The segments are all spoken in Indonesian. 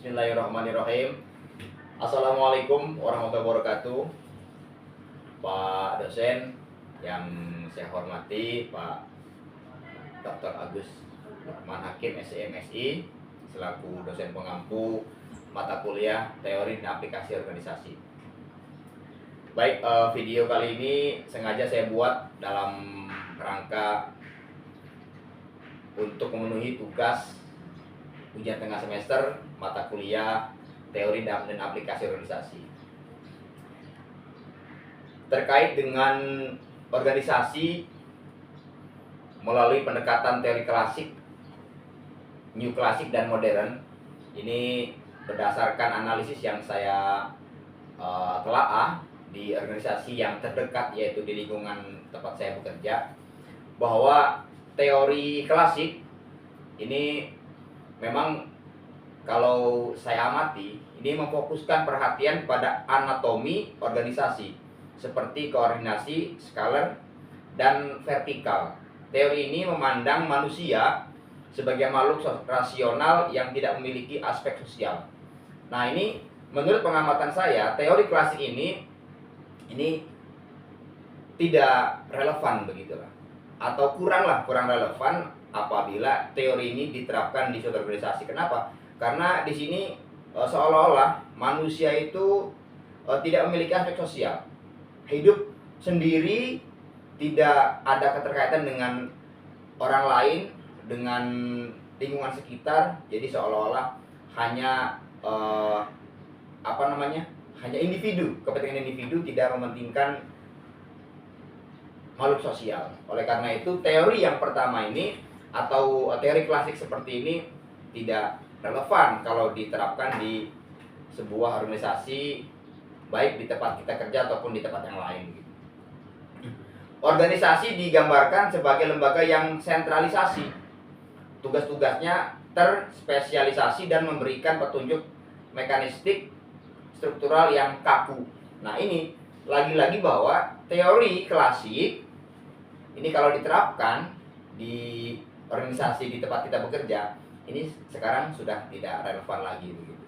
Bismillahirrahmanirrahim. Assalamualaikum warahmatullahi wabarakatuh. Pak dosen yang saya hormati, Pak Dr. Agus Lukman Hakim SMSI selaku dosen pengampu mata kuliah Teori dan Aplikasi Organisasi. Baik, video kali ini sengaja saya buat dalam rangka untuk memenuhi tugas ujian tengah semester mata kuliah Teori dan Aplikasi Organisasi. Terkait dengan organisasi melalui pendekatan teori klasik, new klasik dan modern, ini berdasarkan analisis yang saya telaah di organisasi yang terdekat, yaitu di lingkungan tempat saya bekerja, bahwa teori klasik ini memang kalau saya amati ini memfokuskan perhatian pada anatomi organisasi seperti koordinasi, skaler, dan vertikal. Teori ini memandang manusia sebagai makhluk rasional yang tidak memiliki aspek sosial. Nah, ini menurut pengamatan saya, teori klasik ini tidak relevan begitulah, atau kurang relevan apabila teori ini diterapkan di suatu organisasi. Kenapa? Karena di sini seolah-olah manusia itu tidak memiliki aspek sosial, hidup sendiri, tidak ada keterkaitan dengan orang lain, dengan lingkungan sekitar. Jadi seolah-olah hanya hanya individu, kepentingan individu, tidak mementingkan makhluk sosial. Oleh karena itu, teori yang pertama ini atau teori klasik seperti ini tidak relevan kalau diterapkan di sebuah organisasi, baik di tempat kita kerja ataupun di tempat yang lain. Organisasi digambarkan sebagai lembaga yang sentralisasi, tugas-tugasnya terspesialisasi dan memberikan petunjuk mekanistik struktural yang kaku. Nah, ini lagi-lagi bahwa teori klasik ini kalau diterapkan di organisasi di tempat kita bekerja, ini sekarang sudah tidak relevan lagi begitu.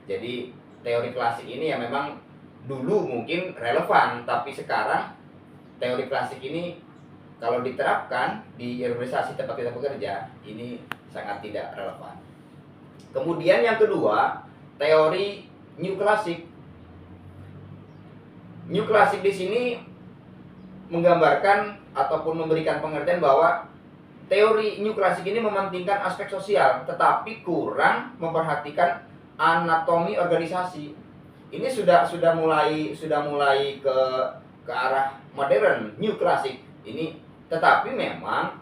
Jadi teori klasik ini ya memang dulu mungkin relevan, tapi sekarang teori klasik ini kalau diterapkan di organisasi tempat kita bekerja, ini sangat tidak relevan. Kemudian yang kedua, teori new klasik. New klasik di sini menggambarkan ataupun memberikan pengertian bahwa teori new klasik ini mementingkan aspek sosial, tetapi kurang memperhatikan anatomi organisasi. Ini sudah mulai ke arah modern, new klasik ini, tetapi memang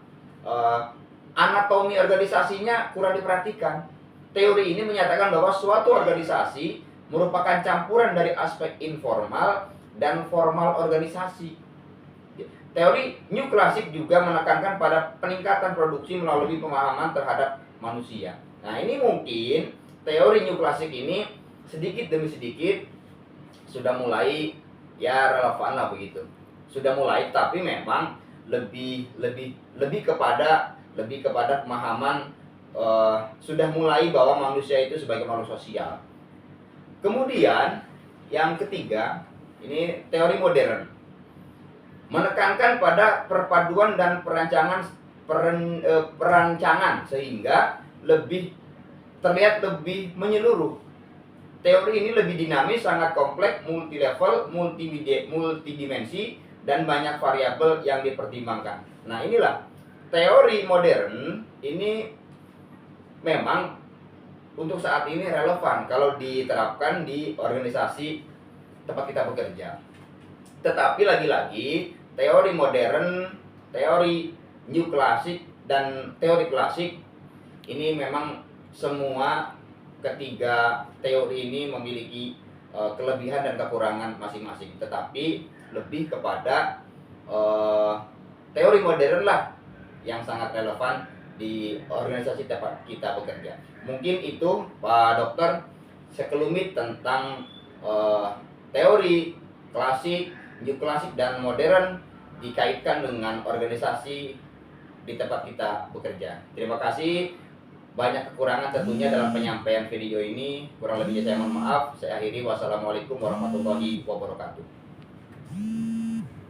anatomi organisasinya kurang diperhatikan. Teori ini menyatakan bahwa suatu organisasi merupakan campuran dari aspek informal dan formal organisasi. Teori new klasik juga menekankan pada peningkatan produksi melalui pemahaman terhadap manusia. Nah, ini mungkin teori new klasik ini sedikit demi sedikit sudah mulai ya relevan lah begitu. Sudah mulai, tapi memang lebih kepada pemahaman sudah mulai bahwa manusia itu sebagai makhluk sosial. Kemudian yang ketiga, ini teori modern. Menekankan pada perpaduan dan perancangan sehingga terlihat lebih menyeluruh. Teori ini lebih dinamis, sangat kompleks, multi level, multidimensi, dan banyak variabel yang dipertimbangkan. Nah, inilah teori modern ini memang untuk saat ini relevan kalau diterapkan di organisasi tempat kita bekerja. Tetapi lagi-lagi teori modern, teori new klasik, dan teori klasik ini memang semua ketiga teori ini memiliki kelebihan dan kekurangan masing-masing. Tetapi lebih kepada teori modern lah yang sangat relevan di organisasi tempat kita bekerja. Mungkin itu Pak Dokter sekelumit tentang teori klasik, new klasik, dan modern dikaitkan dengan organisasi di tempat kita bekerja. Terima kasih. banyak kekurangan tentunya dalam penyampaian video ini. Kurang lebihnya saya mohon maaf. Saya akhiri. Wassalamualaikum warahmatullahi wabarakatuh.